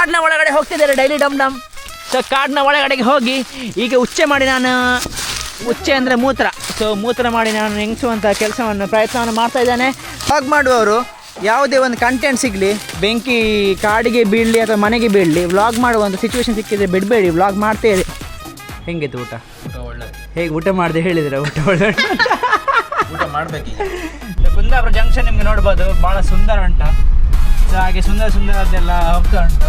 ಕಾಡಿನ ಒಳಗಡೆ ಹೋಗ್ತಿದ್ದಾರೆ ಡೈಲಿ ಡಮ್ ಡಮ್. ಸೊ ಕಾಡಿನ ಒಳಗಡೆಗೆ ಹೋಗಿ ಈಗ ಉಚ್ಚೆ ಮಾಡಿ ನಾನು, ಉಚ್ಚೆ ಅಂದರೆ ಮೂತ್ರ, ಸೊ ಮೂತ್ರ ಮಾಡಿ ನಾನು ಹೆಂಗಿಸುವಂಥ ಕೆಲಸವನ್ನು ಪ್ರಯತ್ನವನ್ನು ಮಾಡ್ತಾ ಇದ್ದಾನೆ. ವ್ಲಾಗ್ ಮಾಡುವವರು ಯಾವುದೇ ಒಂದು ಕಂಟೆಂಟ್ ಸಿಗಲಿ, ಬೆಂಕಿ ಕಾಡಿಗೆ ಬೀಳಲಿ ಅಥವಾ ಮನೆಗೆ ಬೀಳಲಿ, ವ್ಲಾಗ್ ಮಾಡುವಂಥ ಸಿಚುವೇಶನ್ ಸಿಕ್ಕಿದ್ರೆ ಬಿಡಬೇಡಿ, ವ್ಲಾಗ್ ಮಾಡ್ತೇವೆ. ಹೆಂಗಿತ್ತು ಊಟ? ಒಳ್ಳೆ. ಹೇಗೆ ಊಟ ಮಾಡಿದೆ ಹೇಳಿದ್ರೆ? ಊಟ ಒಳ್ಳೆ ಊಟ ಮಾಡಬೇಕು. ಕುಂದಾಪುರ ಜಂಕ್ಷನ್ ನಿಮಗೆ ನೋಡ್ಬೋದು, ಭಾಳ ಸುಂದರ ಉಂಟು. ಸೊ ಹಾಗೆ ಸುಂದರದ್ದೆಲ್ಲ ಹೋಗ್ತಾ ಉಂಟು.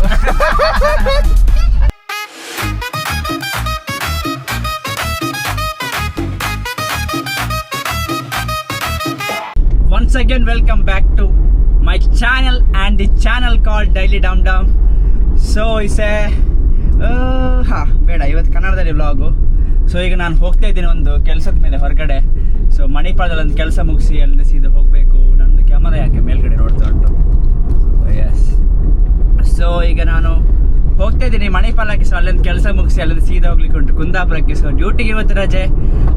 Once again welcome back to my channel and the channel called Daily Dum Dum. So it's a ಬೇಡ ಇವತ್ತು ಕನ್ನಡದಲ್ಲಿ ವ್ಲಾಗು. ಸೊ ಈಗ ನಾನು ಹೋಗ್ತಾ ಇದ್ದೀನಿ ಒಂದು ಕೆಲಸದ ಮೇಲೆ ಹೊರಗಡೆ. ಸೊ ಮಣಿಪಾಲದಲ್ಲಿ ಒಂದು ಕೆಲಸ ಮುಗಿಸಿ ಅಲ್ಲಿಂದ ಸೀದಾ ಹೋಗಬೇಕು. ನನ್ನದು ಕ್ಯಾಮರಾ ಯಾಕೆ ಮೇಲ್ಗಡೆ ನೋಡ್ತಾ ಉಂಟು? ಎಸ್. ಸೊ ಈಗ ನಾನು ಹೋಗ್ತಾ ಇದ್ದೀನಿ ಮಣಿಪಾಲಕ್ಕೆ. ಸೊ ಅಲ್ಲಿಂದ ಕೆಲಸ ಮುಗಿಸಿ ಅಲ್ಲಿಂದ ಸೀದಾ ಹೋಗ್ಲಿಕ್ಕೆ ಉಂಟು ಕುಂದಾಪುರಕ್ಕೆ. ಸೊ ಡ್ಯೂಟಿಗೆ ಇವತ್ತು ರಜೆ.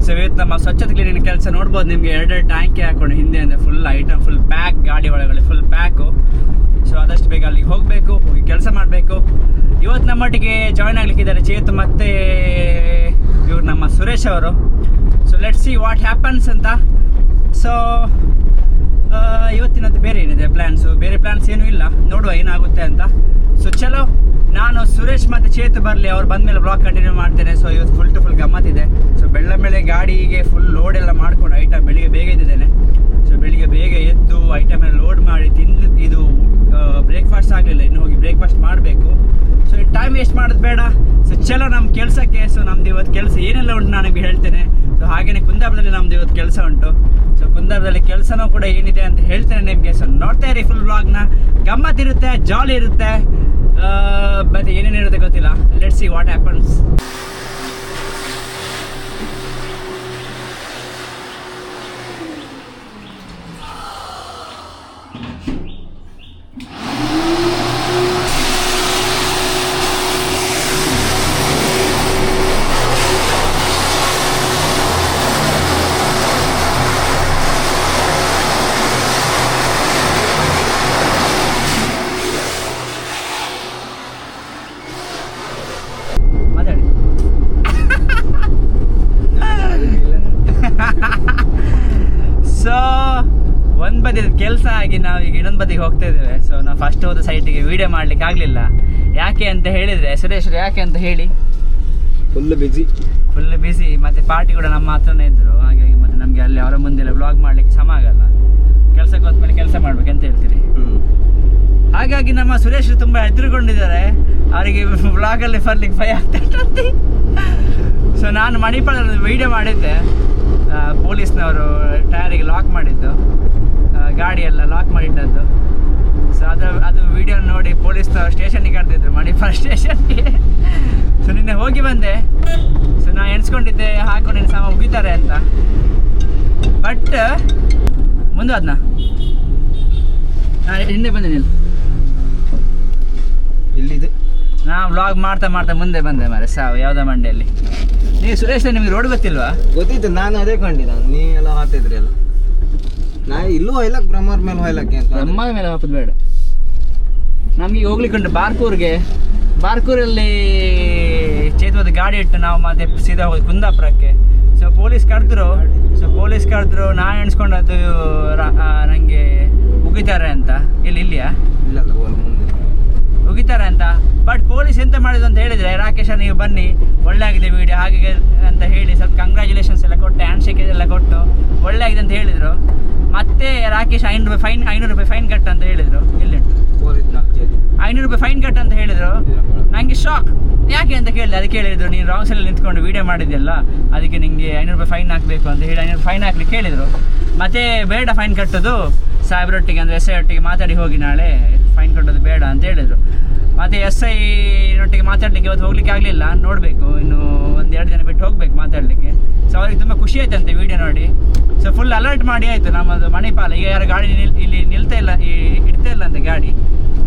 ಸೊ ಇವತ್ತು ನಮ್ಮ ಸ್ವಚ್ಛತೆ ಕ್ಲೀನಿಂಗ್ ಕೆಲಸ ನೋಡ್ಬೋದು ನಿಮಗೆ. 2 ಟ್ಯಾಂಕಿ ಹಾಕೊಂಡು ಹಿಂದೆ ಅಂದರೆ ಫುಲ್ ಐಟಮ್, ಫುಲ್ ಪ್ಯಾಕ್, ಗಾಡಿ ಒಳಗಡೆ ಫುಲ್ ಪ್ಯಾಕು. ಸೊ ಆದಷ್ಟು ಬೇಗ ಅಲ್ಲಿಗೆ ಹೋಗಬೇಕು, ಹೋಗಿ ಕೆಲಸ ಮಾಡಬೇಕು. ಇವತ್ತು ನಮ್ಮೊಟ್ಟಿಗೆ ಜಾಯ್ನ್ ಆಗಲಿಕ್ಕಿದ್ದಾರೆ ಚೇತು ಮತ್ತು ಇವ್ರು ನಮ್ಮ ಸುರೇಶ್ ಅವರು. So let's see what happens ಅಂತ. ಸೊ ಇವತ್ತಿನದ್ದು ಬೇರೆ ಏನಿದೆ ಪ್ಲ್ಯಾನ್ಸು? ಬೇರೆ ಪ್ಲ್ಯಾನ್ಸ್ ಏನೂ ಇಲ್ಲ, ನೋಡುವ ಏನಾಗುತ್ತೆ ಅಂತ. ಸೊ ಚಲೋ, ನಾನು ಸುರೇಶ್ ಮತ್ತು ಚೇತು ಬರಲಿ, ಅವ್ರು ಬಂದಮೇಲೆ ಬ್ಲಾಗ್ ಕಂಟಿನ್ಯೂ ಮಾಡ್ತೇನೆ. ಸೊ ಇವತ್ತು ಫುಲ್ ಟು ಫುಲ್ ಗಮ್ಮತ್ತಿದೆ. ಸೊ ಬೆಳ್ಳಂಬೆಳೆ ಗಾಡಿಗೆ ಫುಲ್ ಲೋಡ್ ಎಲ್ಲ ಮಾಡ್ಕೊಂಡು ಐಟಮ್ ಬೆಳಿಗ್ಗೆ ಬೇಗ ಎದ್ದಿದ್ದೇನೆ. ಸೊ ಬೆಳಿಗ್ಗೆ ಬೇಗ ಎದ್ದು ಐಟಮ್ ಎಲ್ಲ ಲೋಡ್ ಮಾಡಿ ತಿಂದು, ಇದು ಬ್ರೇಕ್ಫಾಸ್ಟ್ ಆಗಲಿಲ್ಲ, ಇನ್ನು ಹೋಗಿ ಬ್ರೇಕ್ಫಾಸ್ಟ್ ಮಾಡಬೇಕು. ಸೊ ಟೈಮ್ ವೇಸ್ಟ್ ಮಾಡೋದು ಬೇಡ. ಸೊ ಚಲೋ ನಮ್ಮ ಕೆಲಸಕ್ಕೆ. ಸೊ ನಮ್ದು ಇವತ್ತು ಕೆಲಸ ಏನೆಲ್ಲ ಉಂಟು ನಾನು ನಿಮಗೆ ಹೇಳ್ತೇನೆ. ಸೊ ಹಾಗೆಯೇ ಕುಂದಾಪುರದಲ್ಲಿ ನಮ್ದು ಇವತ್ತು ಕೆಲಸ ಉಂಟು. ಸೊ ಕುಂದಾಪುರದಲ್ಲಿ ಕೆಲಸನೂ ಕೂಡ ಏನಿದೆ ಅಂತ ಹೇಳ್ತೇನೆ ನಿಮಗೆ. ಸೊ ನೋಡ್ತಾ ಇರಿ ಫುಲ್ ವ್ಲಾಗ್ನ. ಗಮ್ಮತ್ತಿರುತ್ತೆ, ಜಾಲಿ ಇರುತ್ತೆ, ಮತ್ತೆ ಏನೇನಿರುತ್ತೆ ಗೊತ್ತಿಲ್ಲ. Let's see what happens. So ಒಂದು ಬದಿ ಕೆಲಸ ಆಗಿ ನಾವೀಗ ಇನ್ನೊಂದು ಬದಿಗೆ ಹೋಗ್ತಾ ಇದ್ದೇವೆ. ಸೊ ನಾವು ಫಸ್ಟ್ ಹೋದ ಸೈಟಿಗೆ ವೀಡಿಯೋ ಮಾಡಲಿಕ್ಕೆ ಆಗಲಿಲ್ಲ. ಯಾಕೆ ಅಂತ ಹೇಳಿದರೆ, ಸುರೇಶ್ ಯಾಕೆ ಅಂತ ಹೇಳಿ? ಫುಲ್ ಬಿಸಿ ಮತ್ತು ಪಾರ್ಟಿ ಕೂಡ ನಮ್ಮ ಹತ್ರನೇ ಇದ್ದರು. ಹಾಗಾಗಿ ಮತ್ತು ನಮಗೆ ಅಲ್ಲಿ ಅವರ ಮುಂದೆಲ್ಲ ವ್ಲಾಗ್ ಮಾಡಲಿಕ್ಕೆ ಸಮ ಆಗಲ್ಲ. ಕೆಲಸಕ್ಕೆ ಹೋದ್ಮೇಲೆ ಕೆಲಸ ಮಾಡ್ಬೇಕಂತ ಹೇಳ್ತೀರಿ. ಹಾಗಾಗಿ ನಮ್ಮ ಸುರೇಶ್ ತುಂಬ ಹೆದರುಕೊಂಡಿದ್ದಾರೆ. ಅವರಿಗೆ ವ್ಲಾಗಲ್ಲಿ ಬರ್ಲಿಕ್ಕೆ ಭಯ ಆಗ್ತೈತಂತೆ. ಸೊ ನಾನು ಮಣಿಪಾಲದಲ್ಲಿ ವೀಡಿಯೋ ಮಾಡಿದ್ದೆ, ಪೊಲೀಸ್ನವರು ಟೈರಿಗೆ ಲಾಕ್ ಮಾಡಿದ್ದು, ಗಾಡಿಯೆಲ್ಲ ಲಾಕ್ ಮಾಡಿಟ್ಟದ್ದು. ಸೊ ಅದು ವೀಡಿಯೋ ನೋಡಿ ಪೊಲೀಸ್ನವರು ಸ್ಟೇಷನ್ಗೆ ಕರೆದಿದ್ರು, ಮಣಿಪಾಲ ಸ್ಟೇಷನ್ಗೆ. ಸೊ ನಿನ್ನೆ ಹೋಗಿ ಬಂದೆ. ಸೊ ನಾನು ಎಣಿಸ್ಕೊಂಡಿದ್ದೆ ಹಾಕೊಂಡು ಸಮ ಮುಗಿತಾರೆ ಅಂತ. ಬಟ್ ಮುಂದೆ ಅದನ್ನ ನಾನು ಹಿಂದೆ ಬಂದೆ. ಇಲ್ಲಿದೆ ನಾ ವ್ಲಾಗ್ ಮಾಡ್ತಾ ಮುಂದೆ ಬಂದೆ ಮಾರೆ. ಸಾವು ಯಾವುದೋ ಮಂಡೆಯಲ್ಲಿ. ನೀವು ಸುರೇಶ್ ನಿಮಗೆ ರೋಡ್ ಗೊತ್ತಿಲ್ವಾ? ಗೊತ್ತಿತ್ತು, ನಾನು ಅದೇ ಕಂಡಿದ್ದ. ನೀವೆಲ್ಲ ಹಾತಿದ್ರಿ ಅಲ್ಲ, ನಾ ಇಲ್ಲೂ ಹೊಯ್ಲಕ್ ಬ್ರಹ್ಮರ ಮೇಲೆ ಹೊಯ್ಲಕ್ಕೆ ಅಂತ. ಬ್ರಹ್ಮರ ಮೇಲೆ ಹಾಕೋದು ಬೇಡ. ನಮಗೆ ಹೋಗ್ಲಿಕ್ಕೆ ಉಂಟು ಬಾರ್ಕೂರಲ್ಲಿ ಚೇತುವದ ಗಾಡಿ ಇಟ್ಟು ನಾವು ಮತ್ತೆ ಸೀದಾ ಹೋಗಿ ಕುಂದಾಪುರಕ್ಕೆ. ಸೊ ಪೊಲೀಸ್ ಕರೆದ್ರು. ನಾನು ಎಣಿಸ್ಕೊಂಡದ್ದು ನನಗೆ ಉಗಿತಾರೆ ಅಂತ. ಇಲ್ಲಿಯಾ ಇಲ್ಲ ಮುಂದೆ ಉಗಿತಾರೆ ಅಂತ. ಬಟ್ ಪೊಲೀಸ್ ಎಂತ ಮಾಡಿದ್ರು ಅಂತ ಹೇಳಿದರೆ, ರಾಕೇಶ ನೀವು ಬನ್ನಿ, ಒಳ್ಳೆ ಆಗಿದೆ ವೀಡಿಯೋ ಹಾಗೆ ಅಂತ ಹೇಳಿ ಸ್ವಲ್ಪ ಕಂಗ್ರ್ಯಾಚುಲೇಷನ್ಸ್ ಎಲ್ಲ ಕೊಟ್ಟು, ಹ್ಯಾಂಡ್ ಶೇಕ್ ಎಲ್ಲ ಕೊಟ್ಟು ಒಳ್ಳೆ ಆಗಿದೆ ಅಂತ ಹೇಳಿದರು. ಮತ್ತೆ ರಾಕೇಶ್ 500 ರೂಪಾಯಿ ಫೈನ್ ಕಟ್ಟು ಅಂತ ಹೇಳಿದರು. ಇಲ್ಲುಂಟು 500 ರೂಪಾಯಿ ಫೈನ್ ಕಟ್ಟು ಅಂತ ಹೇಳಿದರು. ನನಗೆ ಶಾಕ್. ಯಾಕೆ ಅಂತ ಕೇಳಿದೆ. ಅದಕ್ಕೆ ಹೇಳಿದ್ರು, ನೀನು ರಾಂಗ್ ಸೈಡಲ್ಲಿ ನಿಂತ್ಕೊಂಡು ವೀಡಿಯೋ ಮಾಡಿದ್ಯಲ್ಲ, ಅದಕ್ಕೆ ನಿಮಗೆ 500 ರೂಪಾಯಿ ಫೈನ್ ಹಾಕಬೇಕು ಅಂತ ಹೇಳಿ 500 ಫೈನ್ ಹಾಕ್ಲಿಕ್ಕೆ ಹೇಳಿದರು. ಮತ್ತೆ ಬೇಡ ಫೈನ್ ಕಟ್ಟೋದು, ಸಾಹೇಬ್ರೊಟ್ಟಿಗೆ ಅಂದರೆ SI ಒಟ್ಟಿಗೆ ಮಾತಾಡಿ ಹೋಗಿ, ನಾಳೆ ಫೈನ್ ಕಟ್ಟೋದು ಬೇಡ ಅಂತ ಹೇಳಿದರು. ಮತ್ತು SI ನೊಟ್ಟಿಗೆ ಮಾತಾಡಲಿಕ್ಕೆ ಇವತ್ತು ಹೋಗ್ಲಿಕ್ಕೆ ಆಗಲಿಲ್ಲ, ನೋಡಬೇಕು, ಇನ್ನು 1-2 ದಿನ ಬಿಟ್ಟು ಹೋಗ್ಬೇಕು ಮಾತಾಡಲಿಕ್ಕೆ. ಸೊ ಅವ್ರಿಗೆ ತುಂಬ ಖುಷಿ ಆಯ್ತಂತೆ ವೀಡಿಯೋ ನೋಡಿ. ಸೊ ಫುಲ್ ಅಲರ್ಟ್ ಮಾಡಿ ಆಯಿತು ನಮ್ಮದು ಮಣಿಪಾಲ. ಈಗ ಯಾರು ಗಾಡಿ ಇಲ್ಲಿ ಇಡ್ತಾ ಇಲ್ಲ ಅಂತ ಗಾಡಿ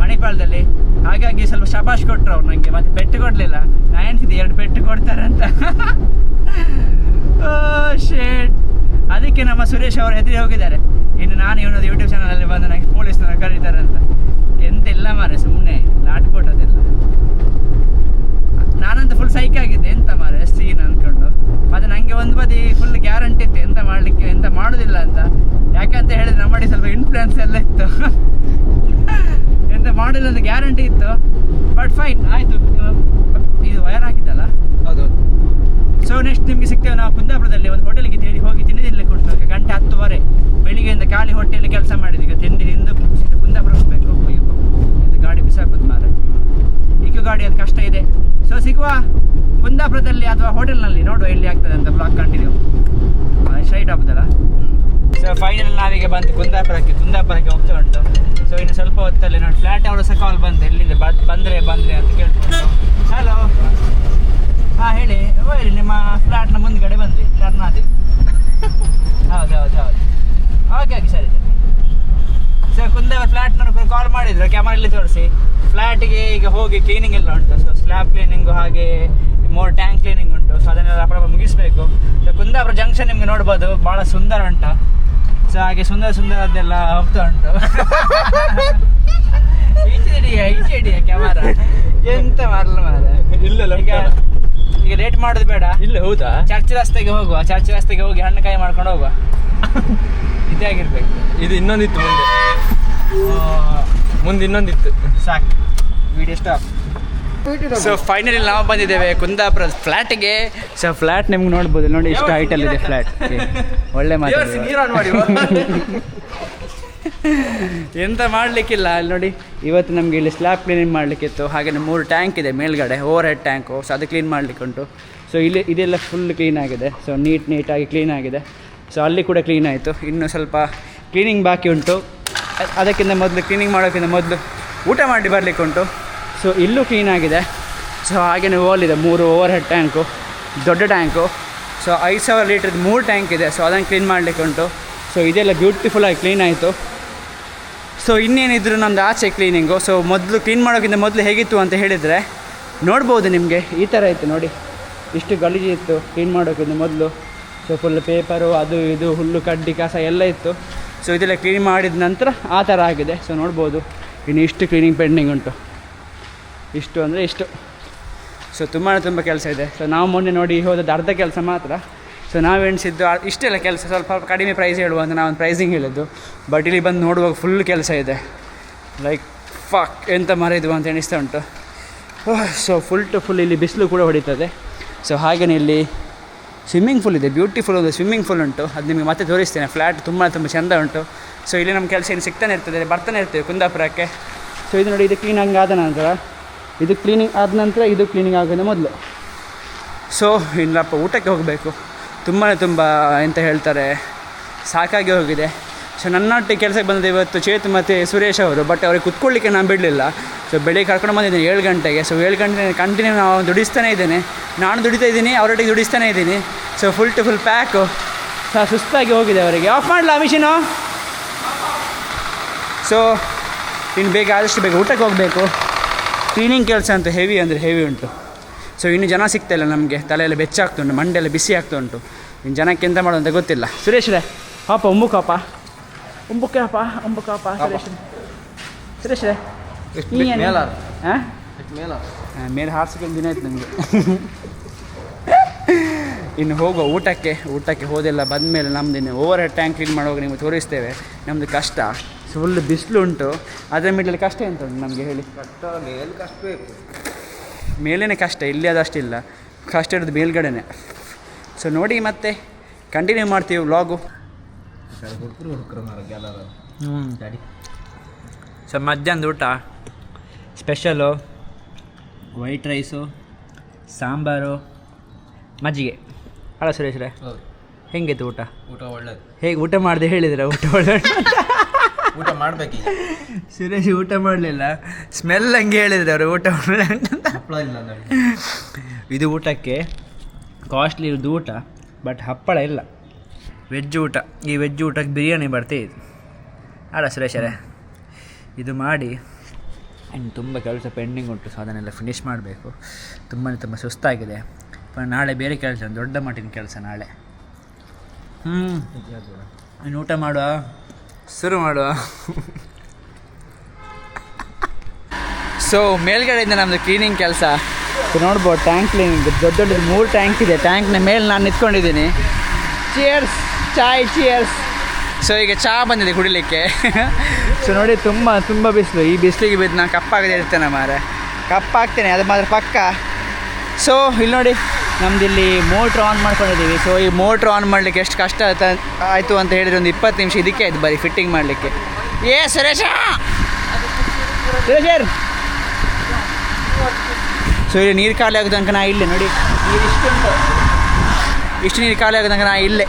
ಮಣಿಪಾಲದಲ್ಲಿ. ಹಾಗಾಗಿ ಸ್ವಲ್ಪ ಶಬಾಷ್ ಕೊಟ್ಟರು ಅವ್ರು ನನಗೆ. ಮತ್ತು ಪೆಟ್ಟು ಕೊಡಲಿಲ್ಲ. ನಾನು ಎಣಿಸಿದ್ದೆ 2 ಪೆಟ್ಟು ಕೊಡ್ತಾರೆ ಅಂತ. ಶೇಟ್. ಅದಕ್ಕೆ ನಮ್ಮ ಸುರೇಶ್ ಅವರು ಹೆದರಿ ಹೋಗಿದ್ದಾರೆ. ಇನ್ನು ನಾನು ಇವನದು ಯೂಟ್ಯೂಬ್ ಚಾನಲಲ್ಲಿ ಬಂದು ನನಗೆ ಪೊಲೀಸ್ನವರು ಕರೀತಾರೆ ಅಂತ. ಎಂತೆಲ್ಲ ಮಾರೆ, ಸುಮ್ಮನೆ ಲಾಟ್ ಕೊಟ್ಟೋದಿಲ್ಲ. ಮಾಡಿಲ್ಲ ಅಂತ. ಯಾಕಂತ ಹೇಳಿದ್ರೆ ನಮ್ಮಡಿ ಸ್ವಲ್ಪ ಇನ್ಫ್ಲುಯೆನ್ಸ್ ಎಲ್ಲ ಇತ್ತು. ಎಂತ ಮಾಡಿಲ್ಲ ಅಂತ ಗ್ಯಾರಂಟಿ ಇತ್ತು. ಬಟ್ ಫೈನ್ ಆಯಿತು. ಇದು ವಯರ್ ಹಾಕಿದ್ದಲ್ಲ. ಹೌದು. ಸೊ ನೆಕ್ಸ್ಟ್ ನಿಮಗೆ ಸಿಗ್ತೇವೆ ನಾವು ಕುಂದಾಪುರದಲ್ಲಿ ಒಂದು ಹೋಟೆಲ್ಗೆ ಹೋಗಿ ತಿಂಡಿ ತಿನ್ನಲಿಕ್ಕೆ ಕೊಟ್ಟು ಗಂಟೆ 10:30 ಬೆಳಿಗ್ಗೆಯಿಂದ ಖಾಲಿ ಹೊಟ್ಟೆಯಲ್ಲಿ ಕೆಲಸ ಮಾಡಿದ್ದು. ಈಗ ತಿಂಡಿ ತಿಂದು ಕುಂದಾಪುರ ಹೋಗ್ಬೇಕು. ಇದು ಗಾಡಿ ಬಿಸಾಕೋದು ಮಾರೆ. ಈಗ ಗಾಡಿ ಅದು ಕಷ್ಟ ಇದೆ. ಸೊ ಸಿಗುವ ಕುಂದಾಪುರದಲ್ಲಿ ಅಥವಾ ಹೋಟೆಲ್ನಲ್ಲಿ, ನೋಡುವ ಎಲ್ಲಿ ಆಗ್ತದೆ ಅಂತ. ಬ್ಲಾಗ್ ಕಂಟಿನ್ಯೂ ಸ್ಟ್ರೈಟ್ ಆಗ್ತದಲ್ಲ. ಸೊ ಫೈನಲ್ ನಾವೀಗ ಬಂದು ಕುಂದಾಪುರಕ್ಕೆ ಹೋಗ್ತಾ ಉಂಟು. ಸೊ ಇನ್ನು ಸ್ವಲ್ಪ ಹೊತ್ತಲ್ಲಿ ನೋಡಿ ಫ್ಲ್ಯಾಟ್ ಅವರು ಸಹ ಕಾಲ್ ಬಂದು ಎಲ್ಲಿದೆ ಬಂದರೆ ಅಂತ ಕೇಳ್ಕೊಂಡು. ಹಲೋ, ಹಾಂ ಹೇಳಿ. ಹೋಗಿ ನಿಮ್ಮ ಫ್ಲ್ಯಾಟ್ನ ಮುಂದ್ಗಡೆ ಬಂದ್ರಿ ಕರ್ನಾಟಕ. ಹೌದು. ಓಕೆ ಸರಿ. ಸೊ ಕುಂದಾಪುರ ಫ್ಲ್ಯಾಟ್ನವ್ರು ಕಾಲ್ ಮಾಡಿದ್ರು, ಕ್ಯಾಮರಲ್ಲಿ ತೋರಿಸಿ. ಫ್ಲ್ಯಾಟಿಗೆ ಈಗ ಹೋಗಿ ಕ್ಲೀನಿಂಗ್ ಎಲ್ಲ ಉಂಟು. ಸೊ ಸ್ಲ್ಯಾಬ್ ಕ್ಲೀನಿಂಗು ಹಾಗೆ ಮೋರ್ ಟ್ಯಾಂಕ್ ಕ್ಲೀನಿಂಗ್ ಉಂಟು. ಸೊ ಅದನ್ನೆಲ್ಲ ಅಪ್ಪ ಮುಗಿಸ್ಬೇಕು. ಸೊ ಕುಂದಾಪುರ ಜಂಕ್ಷನ್ ನಿಮಗೆ ನೋಡ್ಬೋದು, ಭಾಳ ಸುಂದರ ಉಂಟು. ಸೊ ಹಾಗೆ ಸುಂದರದ್ದೆಲ್ಲ ಹೋಗ್ತಾ ಉಂಟು. ಈಚೆ ಕ್ಯಾಮರಾ ಎಂತ ಮಾಡಲ್ಲ ಮಾರ. ಇಲ್ಲ ಈಗ ಲೇಟ್ ಮಾಡೋದು ಬೇಡ. ಇಲ್ಲ. ಹೌದಾ? ಚರ್ಚ್ ರಸ್ತೆಗೆ ಹೋಗಿ ಹಣ್ಣು ಕಾಯಿ ಮಾಡ್ಕೊಂಡು ಹೋಗುವ. ಇದೇ ಆಗಿರ್ಬೇಕು. ಇದು ಇನ್ನೊಂದಿತ್ತು ಮುಂದೆ ಇನ್ನೊಂದಿತ್ತು. ಸಾಕು, ವಿಡಿಯೋ ಸ್ಟಾಪ್. ಸೊ ಫೈನಲಿ ನಾವು ಬಂದಿದ್ದೇವೆ ಕುಂದಾಪುರ ಫ್ಲ್ಯಾಟಿಗೆ. ಸೊ ಫ್ಲ್ಯಾಟ್ ನಿಮ್ಗೆ ನೋಡ್ಬೋದು, ನೋಡಿ ಇಷ್ಟು ಹೈಟಲ್ಲಿ ಇದೆ ಫ್ಲ್ಯಾಟ್. ಒಳ್ಳೆ ಮಾತು. ಎಂತ ಮಾಡಲಿಕ್ಕಿಲ್ಲ. ಅಲ್ಲಿ ನೋಡಿ, ಇವತ್ತು ನಮಗೆ ಇಲ್ಲಿ ಸ್ಲ್ಯಾಬ್ ಕ್ಲೀನಿಂಗ್ ಮಾಡಲಿಕ್ಕಿತ್ತು. ಹಾಗೆ 3 ಟ್ಯಾಂಕ್ ಇದೆ ಮೇಲ್ಗಡೆ, ಓವರ್ ಹೆಡ್ ಟ್ಯಾಂಕು. ಸೊ ಅದು ಕ್ಲೀನ್ ಮಾಡಲಿಕ್ಕೆ ಉಂಟು. ಸೊ ಇದೆಲ್ಲ ಫುಲ್ ಕ್ಲೀನ್ ಆಗಿದೆ. ಸೊ ನೀಟಾಗಿ ಕ್ಲೀನ್ ಆಗಿದೆ. ಸೊ ಅಲ್ಲಿ ಕೂಡ ಕ್ಲೀನ್ ಆಯಿತು. ಇನ್ನು ಸ್ವಲ್ಪ ಕ್ಲೀನಿಂಗ್ ಬಾಕಿ ಉಂಟು. ಅದಕ್ಕಿಂತ ಮೊದಲು ಕ್ಲೀನಿಂಗ್ ಮಾಡೋಕ್ಕಿಂತ ಮೊದಲು ಊಟ ಮಾಡಿ ಬರಲಿಕ್ಕೆ ಉಂಟು. ಸೊ ಇಲ್ಲೂ ಕ್ಲೀನ್ ಆಗಿದೆ. ಸೊ ಹಾಗೆಯೇ ವಾಲ್ ಇದೆ, 3 ಓವರ್ ಹೆಡ್ ಟ್ಯಾಂಕು, ದೊಡ್ಡ ಟ್ಯಾಂಕು. ಸೊ 5000 ಲೀಟ್ರದ್ದು 3 ಟ್ಯಾಂಕ್ ಇದೆ. ಸೊ ಅದನ್ನು ಕ್ಲೀನ್ ಮಾಡಲಿಕ್ಕೆ ಉಂಟು. ಸೊ ಇದೆಲ್ಲ ಬ್ಯೂಟಿಫುಲ್ಲಾಗಿ ಕ್ಲೀನ್ ಆಯಿತು. ಸೊ ಇನ್ನೇನಿದ್ರು ನಮ್ಮದು ಆಚೆ ಕ್ಲೀನಿಂಗು. ಸೊ ಮೊದಲು ಕ್ಲೀನ್ ಮಾಡೋಕ್ಕಿಂತ ಮೊದಲು ಹೇಗಿತ್ತು ಅಂತ ಹೇಳಿದರೆ ನೋಡ್ಬೋದು ನಿಮಗೆ. ಈ ಥರ ಇತ್ತು ನೋಡಿ, ಇಷ್ಟು ಗಲೀಜಿತ್ತು ಕ್ಲೀನ್ ಮಾಡೋಕ್ಕಿಂತ ಮೊದಲು. ಸೊ ಫುಲ್ ಪೇಪರು, ಅದು ಇದು, ಹುಲ್ಲು ಕಡ್ಡಿ ಕಸ ಎಲ್ಲ ಇತ್ತು. ಸೊ ಇದೆಲ್ಲ ಕ್ಲೀನ್ ಮಾಡಿದ ನಂತರ ಆ ಥರ ಆಗಿದೆ. ಸೊ ನೋಡ್ಬೋದು, ಇನ್ನು ಇಷ್ಟು ಕ್ಲೀನಿಂಗ್ ಪೆಂಡಿಂಗ್ ಉಂಟು. ಇಷ್ಟು ಅಂದರೆ ಇಷ್ಟು. ಸೊ ತುಂಬ ಕೆಲಸ ಇದೆ. ಸೊ ನಾವು ಮೊನ್ನೆ ನೋಡಿ ಹೋದದ್ದು ಅರ್ಧ ಕೆಲಸ ಮಾತ್ರ. ಸೊ ನಾವು ಎಣಿಸಿದ್ದು ಇಷ್ಟೆಲ್ಲ ಕೆಲಸ, ಸ್ವಲ್ಪ ಕಡಿಮೆ ಪ್ರೈಸ್ ಹೇಳುವ ಅಂತ ನಾವೊಂದು ಪ್ರೈಸಿಂಗ್ ಹೇಳಿದ್ದು. ಬಟ್ ಇಲ್ಲಿ ಬಂದು ನೋಡುವಾಗ ಫುಲ್ ಕೆಲಸ ಇದೆ. ಲೈಕ್ ಎಂತ ಮರೆಯುವ ಅಂತ ಎಣಿಸ್ತಾ ಉಂಟು. ಸೊ ಫುಲ್ ಟು ಫುಲ್ ಇಲ್ಲಿ ಬಿಸಿಲು ಕೂಡ ಹೊಡಿತದೆ. ಸೊ ಹಾಗೆಯೇ ಇಲ್ಲಿ ಸ್ವಿಮ್ಮಿಂಗ್ ಪೂಲ್ ಇದೆ, ಬ್ಯೂಟಿಫುಲ್ ಒಂದು ಸ್ವಿಮ್ಮಿಂಗ್ ಪೂಲ್ ಉಂಟು. ಅದು ನಿಮಗೆ ಮತ್ತೆ ತೋರಿಸ್ತೇನೆ. ಫ್ಲ್ಯಾಟ್ ತುಂಬ ಚೆಂದ ಉಂಟು. ಸೊ ಇಲ್ಲಿ ನಮ್ಮ ಕೆಲಸ ಏನು ಸಿಗ್ತಾನೆ ಇರ್ತದೆ, ಬರ್ತಾನೆ ಇರ್ತೇವೆ ಕುಂದಾಪುರಕ್ಕೆ. ಸೊ ಇದು ನೋಡಿ, ಇದು ಕ್ಲೀನಿಂಗ್ ಆದ ನಂತರ, ಇದು ಕ್ಲೀನಿಂಗ್ ಆದ ನಂತರ ಇದು ಕ್ಲೀನಿಂಗ್ ಆಗೋದು ಮೊದಲು. ಸೊ ಇಲ್ಲಪ್ಪ ಊಟಕ್ಕೆ ಹೋಗಬೇಕು. ತುಂಬ ಎಂತ ಹೇಳ್ತಾರೆ, ಸಾಕಾಗಿ ಹೋಗಿದೆ. ಸೊ ನನ್ನೊಟ್ಟಿಗೆ ಕೆಲಸಕ್ಕೆ ಬಂದಿದ್ದೆ ಇವತ್ತು ಚೇತು ಮತ್ತು ಸುರೇಶ್ ಅವರು. ಬಟ್ ಅವ್ರಿಗೆ ಕುತ್ಕೊಳ್ಳಿಕ್ಕೆ ನಾನು ಬಿಡಲಿಲ್ಲ. ಸೊ ಬೆಳಿಗ್ಗೆ ಕರ್ಕೊಂಡು ಬಂದಿದ್ದೇನೆ 7 ಗಂಟೆಗೆ. ಸೊ 7 ಗಂಟೆ ಕಂಟಿನ್ಯೂ ನಾವು ದುಡಿಸ್ತಾನೇ ಇದ್ದೇನೆ. ನಾನು ದುಡಿತಾ ಇದ್ದೀನಿ, ಅವರೊಟ್ಟಿಗೆ ದುಡಿಸ್ತಾನೇ ಇದ್ದೀನಿ. So full to full pack. So ಸುಸ್ತಾಗಿ ಹೋಗಿದೆ ಅವರಿಗೆ. ಆಫ್ ಮಾಡಲ ಮಿಷಿನು. ಸೊ ಇನ್ನು ಆದಷ್ಟು ಬೇಗ ಊಟಕ್ಕೆ ಹೋಗಬೇಕು. ಕ್ಲೀನಿಂಗ್ ಕೆಲಸ ಅಂತೂ ಹೆವಿ ಅಂದರೆ ಹೆವಿ ಉಂಟು. ಸೊ ಇನ್ನು ಜನ ಸಿಗ್ತಾಯಿಲ್ಲ ನಮಗೆ. ತಲೆಯೆಲ್ಲ ಬೆಚ್ಚಾಗ್ತುಂಟು, ಮಂಡೆಲ್ಲ ಬಿಸಿ ಆಗ್ತಾ ಉಂಟು. ಇನ್ನು ಜನಕ್ಕೆ ಎಂತ ಮಾಡೋದು ಅಂತ ಗೊತ್ತಿಲ್ಲ. ಸುರೇಶ್ರೇ ಹಾಪ ಉಂಬುಕಾಪ ಸುರೇಶ್ರೇ ಮೇಲೆ ಹಾರ್ಸಿಕೊಂಡು ದಿನ ಆಯ್ತು ನನಗೆ. ಇನ್ನು ಹೋಗುವ ಊಟಕ್ಕೆ ಹೋದೆಲ್ಲ ಬಂದಮೇಲೆ ನಮ್ಮದು ಇನ್ನು ಓವರ್ ಹೆಡ್ ಟ್ಯಾಂಕ್ ಕ್ಲೀನ್ ಮಾಡುವಾಗ ನಿಮಗೆ ತೋರಿಸ್ತೇವೆ. ನಮ್ಮದು ಕಷ್ಟ ಫುಲ್ ಬಿಸಿಲು ಉಂಟು. ಅದರ ಮೇಲೆ ಕಷ್ಟ ಎಂತ ಉಂಟು ನಮಗೆ ಹೇಳಿ? ಕಷ್ಟ ಬೇಕು. ಮೇಲೇ ಕಷ್ಟ, ಇಲ್ಲಿ ಅದಷ್ಟಿಲ್ಲ. ಕಷ್ಟ ಇರೋದು ಮೇಲ್ಗಡೆನೆ. ಸೊ ನೋಡಿ ಮತ್ತೆ ಕಂಟಿನ್ಯೂ ಮಾಡ್ತೀವಿ ವ್ಲಾಗು. ಸೊ ಮಧ್ಯಾಹ್ನದ ಊಟ ಸ್ಪೆಷಲು ವೈಟ್ ರೈಸು, ಸಾಂಬಾರು, ಮಜ್ಜಿಗೆ. ಅಲ್ಲ ಸುರೇಶ್ರೇ, ಹೆಂಗಿತ್ತು ಊಟ? ಒಳ್ಳೇದು. ಹೇಗೆ ಊಟ ಮಾಡಿದೆ ಹೇಳಿದ್ರೆ? ಊಟ ಒಳ್ಳೆ ಊಟ ಮಾಡಬೇಕು. ಸುರೇಶ್ ಊಟ ಮಾಡಲಿಲ್ಲ, ಸ್ಮೆಲ್ ಹಂಗೆ ಹೇಳಿದ್ರು ಅವರು ಊಟ ಒಳ್ಳೆ ಅಂತ. ಇದು ಊಟಕ್ಕೆ ಕಾಸ್ಟ್ಲಿ ಇರೋದು ಊಟ, ಬಟ್ ಹಪ್ಪಳ ಇಲ್ಲ. ವೆಜ್ ಊಟ. ಈ ವೆಜ್ ಊಟಕ್ಕೆ ಬಿರಿಯಾನಿ ಬರ್ತಿದ್ದು ಅಲ್ಲ ಸುರೇಶರೇ? ಇದು ಮಾಡಿ ಇನ್ನು ತುಂಬ ಕೆಲಸ ಪೆಂಡಿಂಗ್ ಉಂಟು. ಸೊ ಅದನ್ನೆಲ್ಲ ಫಿನಿಷ್ ಮಾಡಬೇಕು. ತುಂಬ ಸುಸ್ತಾಗಿದೆ. ನಾಳೆ ಬೇರೆ ಕೆಲಸ, ದೊಡ್ಡ ಮಟ್ಟಿನ ಕೆಲಸ ನಾಳೆ. ಇನ್ನು ಊಟ ಮಾಡುವ, ಶುರು ಮಾಡುವ. ಸೊ ಮೇಲ್ಗಡೆಯಿಂದ ನಮ್ಮದು ಕ್ಲೀನಿಂಗ್ ಕೆಲಸ ನೋಡ್ಬೋದು. ಟ್ಯಾಂಕ್ ಕ್ಲೀನಿಂಗ್ ದೊಡ್ಡ 3 ಟ್ಯಾಂಕ್ ಇದೆ. ಟ್ಯಾಂಕ್ನ ಮೇಲೆ ನಾನು ನಿಂತ್ಕೊಂಡಿದ್ದೀನಿ. ಚಿಯರ್ಸ್, ಚಾಯ್ ಚಿಯರ್ಸ್. ಸೊ ಈಗ ಚಹಾ ಬಂದಿದೆ ಕುಡಿಲಿಕ್ಕೆ. ಸೊ ನೋಡಿ ತುಂಬ ಬಿಸಿಲು. ಈ ಬಿಸಿಲಿಗೆ ಬಿದ್ದು ನಾನು ಕಪ್ಪಾಗದೇ ಇರ್ತೇನೆ ಮಾರೆ, ಕಪ್ಪಾಗ್ತೇನೆ ಅದು ಮಾತ್ರ ಪಕ್ಕ. ಸೊ ಇಲ್ಲಿ ನೋಡಿ ನಮ್ದು ಇಲ್ಲಿ ಮೋಟ್ರ್ ಆನ್ ಮಾಡ್ಕೊಂಡಿದ್ದೀವಿ. ಸೊ ಈ ಮೋಟ್ರ್ ಆನ್ ಮಾಡಲಿಕ್ಕೆ ಎಷ್ಟು ಕಷ್ಟ ಆಯಿತು ಅಂತ ಹೇಳಿದರೆ ಒಂದು 20 ನಿಮಿಷ ಇದಕ್ಕೆ ಆಯ್ತು ಬರೀ ಫಿಟ್ಟಿಂಗ್ ಮಾಡಲಿಕ್ಕೆ. ಸುರೇಶ್. ಸೊ ಇಲ್ಲಿ ನೀರು ಖಾಲಿ ಆಗೋ ತನಕ ನಾ ಇಲ್ಲೇ ನೋಡಿ, ನೀರು ಇಷ್ಟು ನೀರು ಖಾಲಿ ಆಗೋ ತನಕ ನಾ ಇಲ್ಲೇ.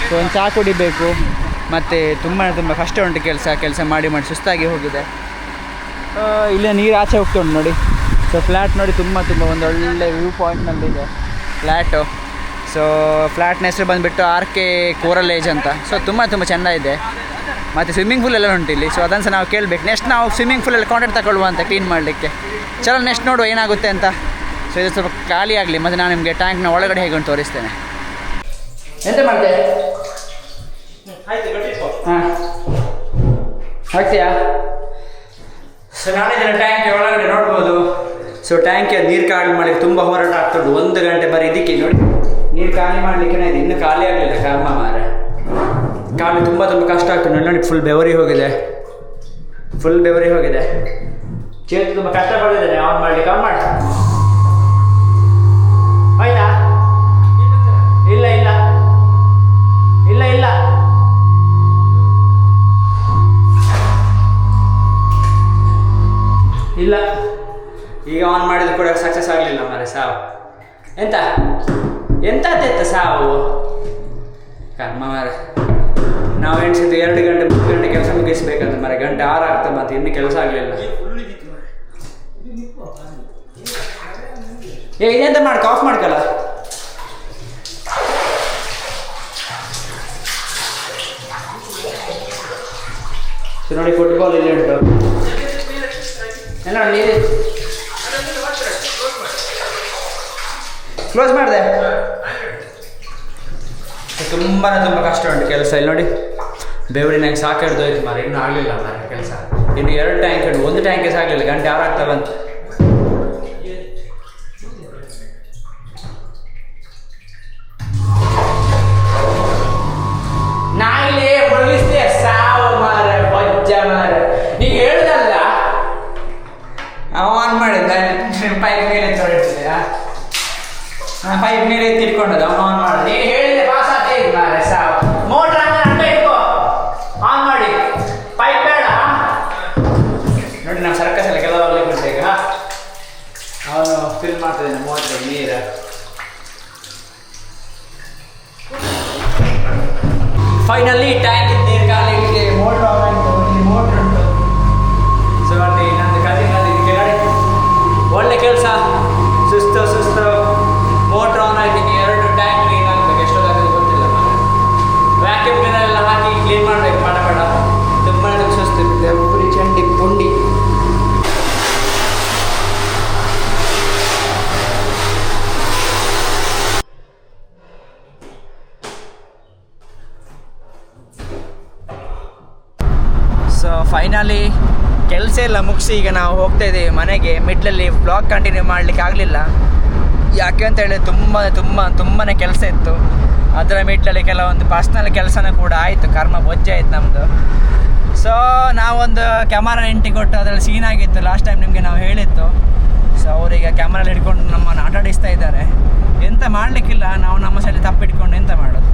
ಸೊ ಒಂದು ಚಹಾ ಕುಡಿಬೇಕು. ಮತ್ತು ತುಂಬ ಕಷ್ಟ ಉಂಟು ಕೆಲಸ ಮಾಡಿ ಸುಸ್ತಾಗಿ ಹೋಗಿದೆ. ಇಲ್ಲೇ ನೀರು ಆಚೆ ಹೋಗ್ತಾ ಉಂಟು ನೋಡಿ. ಸೊ ಫ್ಲ್ಯಾಟ್ ನೋಡಿ ತುಂಬ ಒಂದು ಒಳ್ಳೆ ವ್ಯೂ ಪಾಯಿಂಟ್ನಲ್ಲಿದೆ ಫ್ಲ್ಯಾಟು. ಸೊ ಫ್ಲ್ಯಾಟ್ನ ಹೆಸರು ಬಂದುಬಿಟ್ಟು RK ಕೋರಲ್ ಏಜ್ ಅಂತ. ಸೊ ತುಂಬ ಚೆಂದ ಇದೆ. ಮತ್ತು ಸ್ವಿಮ್ಮಿಂಗ್ ಪೂಲ್ ಎಲ್ಲ ಉಂಟು ಇಲ್ಲಿ. ಸೊ ಅದನ್ನು ಸಹ ನಾವು ಕೇಳಬೇಕು. ನೆಕ್ಸ್ಟ್ ನಾವು ಸ್ವಿಮ್ಮಿಂಗ್ ಪೂಲಲ್ಲಿ ಕಾಂಟ್ಯಾಕ್ಟ್ ತಗೊಳ್ಳುವ ಅಂತ ಕ್ಲೀನ್ ಮಾಡಲಿಕ್ಕೆ. ಚಲೋ ನೆಕ್ಸ್ಟ್ ನೋಡುವ ಏನಾಗುತ್ತೆ ಅಂತ. ಸೊ ಇದು ಸ್ವಲ್ಪ ಖಾಲಿ ಆಗಲಿ, ಮತ್ತು ನಾನು ನಿಮಗೆ ಟ್ಯಾಂಕ್ನ ಒಳಗಡೆ ಹೇಗೆ ಉಂಟು ತೋರಿಸ್ತೇನೆ. ಎಂತ ಮಾಡಿದೆ? ಹಾಂ ಆಗ್ತೀಯಾ? ಸೊ ನಾಳೆ ಟ್ಯಾಂಕ್ ಒಳಗಡೆ ನೋಡ್ಬೋದು. ಸೊ ಟ್ಯಾಂಕಿಯ ನೀರು ಖಾಲಿ ಮಾಡಲಿಕ್ಕೆ ತುಂಬ ಹೋರಾಟ ಆಗ್ತುಂಟು. 1 ಗಂಟೆ ಬರೀ ಇದಕ್ಕೆ ನೋಡಿ, ನೀರು ಖಾಲಿ ಮಾಡಲಿಕ್ಕೆ ಇದೆ. ಇನ್ನೂ ಖಾಲಿ ಆಗಲಿಲ್ಲ ಕರ್ಮ ಮಾರೆ. ಖಾಲಿ ತುಂಬ ಕಷ್ಟ ಆಗ್ತದೆ ನೋಡಿ. ಫುಲ್ ಬೆವರಿ ಹೋಗಿದೆ. ಚೇತು ತುಂಬ ಕಷ್ಟಪಟ್ಟಿದ್ದೇನೆ ಆನ್ ಮಾಡಲಿಕ್ಕೆ. ಆನ್ ಮಾಡಿ ಆಯ್ತಾ? ಇಲ್ಲ ಈಗ ಆನ್ ಮಾಡಿದ್ರು ಕೂಡ ಸಕ್ಸಸ್ ಆಗಲಿಲ್ಲ ಮಾರೆ. ಸಾವು ಎಂತ ಸಾವು ಕರ್ಮ ಮಾರೆ. ನಾವು ಎಣಿಸಿದ್ದು 2 ಗಂಟೆ 3 ಗಂಟೆ ಕೆಲಸ ಮುಗಿಸ್ಬೇಕಂತ ಮಾರೆ. 6 ಗಂಟೆ ಆಗ್ತದೆ, ಮತ್ತೆ ಇನ್ನೂ ಕೆಲಸ ಆಗಲಿಲ್ಲ. ಇದೆಂತ ಮಾಡ್ಕ ಆಫ್ ಮಾಡ್ಕಲ್ಲ. ನೋಡಿ ಫುಟ್ಬಾಲ್ ಇಲ್ಲಿ ಉಂಟು ಎಲ್ಲ ನೀರು ಕ್ಲೋಸ್ ಮಾಡಿದೆ. ತುಂಬ ಕಷ್ಟ ಉಂಟು ಕೆಲಸ. ಇಲ್ಲಿ ನೋಡಿ ಬೆವರಿನಾಗ ಸಾಕಿಡ್ದೋಯ್ತು ಮಾರೆ. ಇನ್ನೂ ಆಗಲಿಲ್ಲ ಮಾರೆ ಕೆಲಸ. ಇನ್ನು 2 ಟ್ಯಾಂಕ್ ಉಂಟು, 1 ಟ್ಯಾಂಕೇ ಸಾಗಲಿಲ್ಲ. 6 ಗಂಟೆ ಆಗ್ತವೆ ಅಂತ. ನಾ ಇಲ್ಲಿ ಮುಳುಗಿಸ್ತೆ ಸಾವು ಮಾರೆ, ಬೊಜ್ಜ ಮಾರೆ. ನೀಗ ಹೇಳುದಲ್ಲ ಆನ್ ಮಾಡಿದ್ದ ಪೈಪ್ ಮೇಲೆ ತೊಳಿತಿದ್ದೆ. ಪೈಪ್ ಮೇಲೆ ತಿಳ್ಕೊಂಡದ್ದು ಅವನು ಆನ್ ಮಾಡಿದ. ನೀನು ಹೇಳಿದ್ರೆ ಪಾಸ್ ಆಗ್ತೇ ಇಲ್ಲ ಮಾರೆ ಸಾವು. ಮೋಟ್ರ್ ಅಡ್ಡ ಇಟ್ಕೋ, ಆನ್ ಮಾಡಿ. ಪೈಪ್ ಬೇಡ ನೋಡಿ. ನಾವು ಸರ್ಕಸಲ್ಲಿ ಕೆಲವಲ್ಲಿ ಕೊಟ್ಟೆ. ಈಗ ಅವನು ಫಿಲ್ ಮಾಡ್ತಿದ್ದಾನೆ ಮೋಟ್ರ್ ನೀರು. ಫೈನಲಿ ಟ್ಯಾಂಕ್ ನೀರು ಖಾಲಿಗೆ ಮೋಟ್ರ್ ಆನ್ ಆಯಿತು. ಇಲ್ಲಿ ಮೋಟ್ರ್ ಉಂಟು. ಸೊ ಮತ್ತೆ ನಂದು ಕಸಿನ್ ಇದಕ್ಕೆ ನೋಡಿ ಒಳ್ಳೆ ಕೆಲಸ. ಸುಸ್ತು ಮೋಟ್ರ್ ಆನ್ ಆಗಿ 2 ಟ್ಯಾಂಕ್ ಕ್ಲೀನ್ ಆಗಬೇಕು. ಎಷ್ಟೊತ್ತಾಗೋದು ಗೊತ್ತಿಲ್ಲ ಮಾರೆ. ವ್ಯಾಕ್ಯೂಮ್ ಕ್ಲೀನರೆಲ್ಲ ಹಾಕಿ ಕ್ಲೀನ್ ಮಾಡಬೇಕು ಪಡ. ತುಂಬ ಸುಸ್ತು ಇರುತ್ತೆ. ಪುರಿ ಚಂಡಿ ಪುಂಡಿ. ಸೊ ಫೈನಲಿ ಕೆಲಸ ಎಲ್ಲ ಮುಗಿಸಿ ಈಗ ನಾವು ಹೋಗ್ತಾ ಇದ್ದೀವಿ ಮನೆಗೆ. ಮಿಡ್ಲಲ್ಲಿ ಬ್ಲಾಗ್ ಕಂಟಿನ್ಯೂ ಮಾಡಲಿಕ್ಕೆ ಆಗಲಿಲ್ಲ. ಯಾಕೆ ಅಂತ ಹೇಳಿ ತುಂಬಾ ಕೆಲಸ ಇತ್ತು. ಅದರ ಮಿಡ್ಲಲ್ಲಿ ಕೆಲವೊಂದು ಪರ್ಸ್ನಲ್ ಕೆಲಸನೂ ಕೂಡ ಆಯಿತು. ಕರ್ಮ ಬೊಜ್ಜೆ ಆಯಿತು ನಮ್ಮದು. ಸೊ ನಾವೊಂದು ಕ್ಯಾಮರಾ ಎಂಟಿ ಕೊಟ್ಟು ಅದರಲ್ಲಿ ಸೀನ್ ಆಗಿತ್ತು ಲಾಸ್ಟ್ ಟೈಮ್ ನಿಮಗೆ ನಾವು ಹೇಳಿತ್ತು. ಸೊ ಅವರೀಗ ಕ್ಯಾಮ್ರಲ್ಲಿ ಹಿಡ್ಕೊಂಡು ನಮ್ಮನ್ನು ಆಟಾಡಿಸ್ತಾ ಇದ್ದಾರೆ. ಎಂತ ಮಾಡಲಿಕ್ಕಿಲ್ಲ, ನಾವು ನಮ್ಮ ಸಲ ತಪ್ಪಿಟ್ಕೊಂಡು ಎಂತ ಮಾಡೋದು.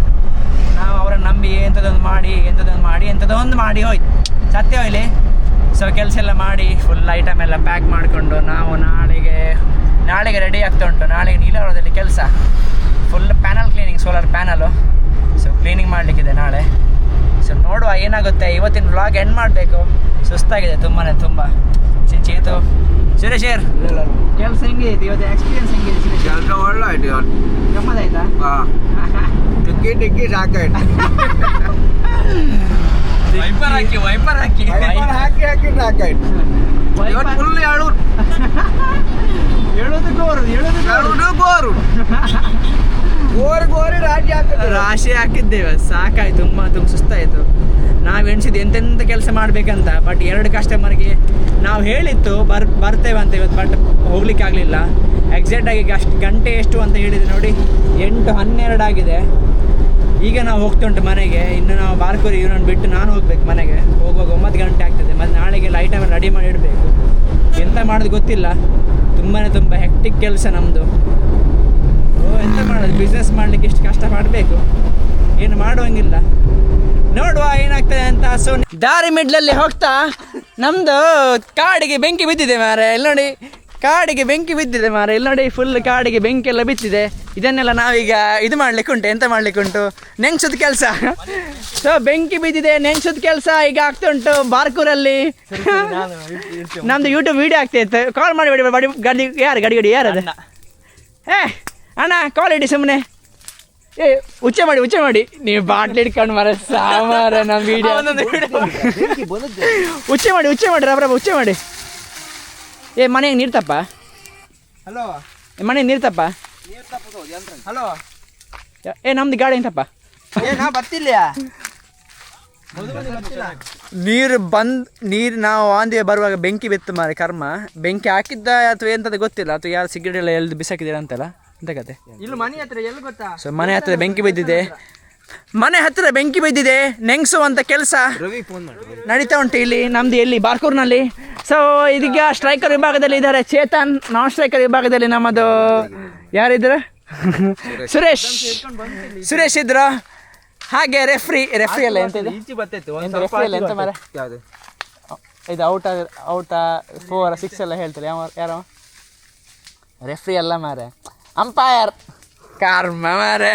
ನಾವು ಅವರನ್ನು ನಂಬಿ ಎಂಥದೊಂದು ಮಾಡಿ ಹೋಯ್ತು ಸತ್ಯ ಹೋಯ್ಲಿ. ಸೊ ಕೆಲಸ ಎಲ್ಲ ಮಾಡಿ ಫುಲ್ ಐಟಮ್ ಎಲ್ಲ ಪ್ಯಾಕ್ ಮಾಡಿಕೊಂಡು ನಾವು ನಾಳೆಗೆ ರೆಡಿ ಆಗ್ತಾ ಉಂಟು. ನಾಳೆಗೆ ನೀಲಾವರದಲ್ಲಿ ಕೆಲಸ. Full panel cleaning, solar panel. So cleaning ಮಾಡಲಿಕ್ಕಿದೆ ನಾಳೆ. ಸೊ ನೋಡುವ ಏನಾಗುತ್ತೆ. ಇವತ್ತಿನ ವ್ಲಾಗ್ ಎಂಡ್ ಮಾಡಬೇಕು. ಸುಸ್ತಾಗಿದೆ ತುಂಬ. ಚೇತು ಸುರೇಶ್ ಕೆಲಸ ಹೆಂಗೆ ಐತಿ ಇವತ್ತು? ಎಕ್ಸ್ಪೀರಿಯನ್ಸ್ ಹೆಂಗಿದೆ ಸುರೇಶ್? ಕೆಲಸ ಒಳ್ಳೆ ಆಯ್ತು ಇವತ್ತು. ಗಮ್ಮತ್ತಾಯ್ತಾ? ಹಾಂ ಟಿಕ್ಕಿ ಸಾಕಾಯ್ತು. ವೈಪರ್ ಹಾಕಿ ಸಾಕಾಯ್ತು. ಫುಲ್ ಹೇಳೋದು ಗೋರು ರಾಶಿ ಹಾಕಿದ್ದೇವೆ. ಸಾಕಾಯ್ತು. ತುಂಬ ಸುಸ್ತಾಯಿತು. ನಾವು ಎಣಿಸಿದ್ದು ಎಂತೆಂಥ ಕೆಲಸ ಮಾಡಬೇಕಂತ. ಬಟ್ 2 ಕಸ್ಟಮರ್ಗೆ ನಾವು ಹೇಳಿತ್ತು ಬರ್ತೇವೆ ಅಂತ ಇವತ್ತು. ಬಟ್ ಹೋಗ್ಲಿಕ್ಕೆ ಆಗಲಿಲ್ಲ. ಎಕ್ಸಾಕ್ಟಾಗಿ ಗಂಟೆ ಎಷ್ಟು ಅಂತ ಹೇಳಿದೆ ನೋಡಿ, 8:12 ಆಗಿದೆ. ಈಗ ನಾವು ಹೋಗ್ತುಂಟು ಮನೆಗೆ. ಇನ್ನು ನಾವು ಬಾರ್ಕೂರಿ ಇವನನ್ನು ಬಿಟ್ಟು ನಾನು ಹೋಗ್ಬೇಕು ಮನೆಗೆ. ಹೋಗುವಾಗ 9 ಗಂಟೆ ಆಗ್ತದೆ. ಮತ್ತು ನಾಳೆಗೆಲ್ಲ ಐಟಮ್ ರೆಡಿ ಮಾಡಿ ಇಡಬೇಕು. ಎಂತ ಮಾಡೋದು ಗೊತ್ತಿಲ್ಲ, ತುಂಬ ಹೆಕ್ಟಿಕ್ ಕೆಲಸ ನಮ್ಮದು. ಎಂತ ಮಾಡೋದು, ಬಿಸ್ನೆಸ್ ಮಾಡಲಿಕ್ಕೆ ಇಷ್ಟು ಕಷ್ಟ ಪಡಬೇಕು, ಏನು ಮಾಡುವಂಗಿಲ್ಲ. ನೋಡುವ ಏನಾಗ್ತದೆ ಅಂತ. ಸೊ ದಾರಿ ಮಿಡ್ಲಲ್ಲಿ ಹೋಗ್ತಾ ನಮ್ಮದು ಕಾಡಿಗೆ ಬೆಂಕಿ ಬಿದ್ದಿದೆ ಮಾರೆ. ಇಲ್ಲಿ ನೋಡಿ, ಕಾಡಿಗೆ ಬೆಂಕಿ ಬಿದ್ದಿದೆ ಮಾರೆ. ಇಲ್ಲಿ ನೋಡಿ, ಫುಲ್ ಕಾಡಿಗೆ ಬೆಂಕಿ ಎಲ್ಲ ಬಿದ್ದಿದೆ. ಇದನ್ನೆಲ್ಲ ನಾವೀಗ ಇದು ಮಾಡ್ಲಿಕ್ಕೆ ಉಂಟು, ಎಂತ ಮಾಡ್ಲಿಕ್ಕೆ ಉಂಟು, ನೆಂಗ್ಸೋದು ಕೆಲಸ. ಸೊ ಬೆಂಕಿ ಬಿದ್ದಿದೆ, ನೆಂಗ್ಸೋದು ಕೆಲಸ ಈಗ ಆಗ್ತಾ ಉಂಟು ಬಾರ್ಕೂರಲ್ಲಿ. ನಮ್ದು ಯೂಟ್ಯೂಬ್ ವಿಡಿಯೋ ಆಗ್ತಾ ಇತ್ತು. ಕಾಲ್ ಮಾಡಿ ಗಾಡಿ ಯಾರದು? ಅಣ್ಣ ಕಾಲ್ ಇಡಿ ಸುಮ್ಮನೆ. ಉಚ್ಚ ಮಾಡಿ ನೀವು ಬಾಟ್ಲಿ ಇಟ್ಕೊಂಡು ಮರ ಸಾಮಾರ ನಮ್ಮ ವಿಡಿಯೋ ಉಚ್ಚ ಮಾಡಿ ರಬ್ರಬ ಉಚ್ಚ ಮಾಡಿ. ಮನೆಗೆ ನೀರು ತಪ್ಪ. ಹಲೋ, ಮನೆಗೆ ನೀರು ತಪ್ಪ. ಹಲೋ, ನಮ್ದು ಗಾಡಿ ಎಂತಪ್ಪ ಬರ್ತಿಲ್ಲ. ನೀರು ನಾವು ಆಂದಿಯ ಬರುವಾಗ ಬೆಂಕಿ ಬಿತ್ತು ಮಾರೆ. ಕರ್ಮ, ಬೆಂಕಿ ಹಾಕಿದ್ದ ಅಥವಾ ಎಂತದ್ದು ಗೊತ್ತಿಲ್ಲ, ಅಥವಾ ಯಾರು ಸಿಗರೇಟ್ ಎಲ್ಲ ಎಳ್ದು ಬಿಸಾಕಿದ್ದೀರ ಅಂತಲ್ಲ, ಎಂತ ಕತೆ. ಇಲ್ಲಿ ಮನೆ ಹತ್ರ ಎಲ್ಲಿ ಗೊತ್ತಾ? ಸೊ ಮನೆ ಹತ್ರ ಬೆಂಕಿ ಬಿದ್ದಿದೆ. ನೆಂಗ್ಸುವಂಥ ಕೆಲಸ ನಡೀತಾ ಉಂಟು ಇಲ್ಲಿ ನಮ್ದು, ಎಲ್ಲಿ ಬಾರ್ಕೂರ್ನಲ್ಲಿ. ಸೊ ಇದೀಗ ಸ್ಟ್ರೈಕರ್ ವಿಭಾಗದಲ್ಲಿ ಇದ್ದಾರೆ ಚೇತನ್, ನಾನ್ ಸ್ಟ್ರೈಕರ್ ವಿಭಾಗದಲ್ಲಿ ನಮ್ಮದು ಯಾರಿದ್ರು? ಸುರೇಶ್ ಇದ್ರು. ಹಾಗೆ ರೆಫ್ರಿ ಎಲ್ಲ ಎಂತ ಇದೆ? ಎಂತ ಮಾರ ಇದು ಔಟ 4 6 ಎಲ್ಲ ಹೇಳ್ತಾರೆ ಯಾರೋ ರೆಫ್ರಿ ಅಲ್ಲ ಮಾರೆ, ಅಂಪೈರ್. ಕರ್ಮ ಮಾರೆ,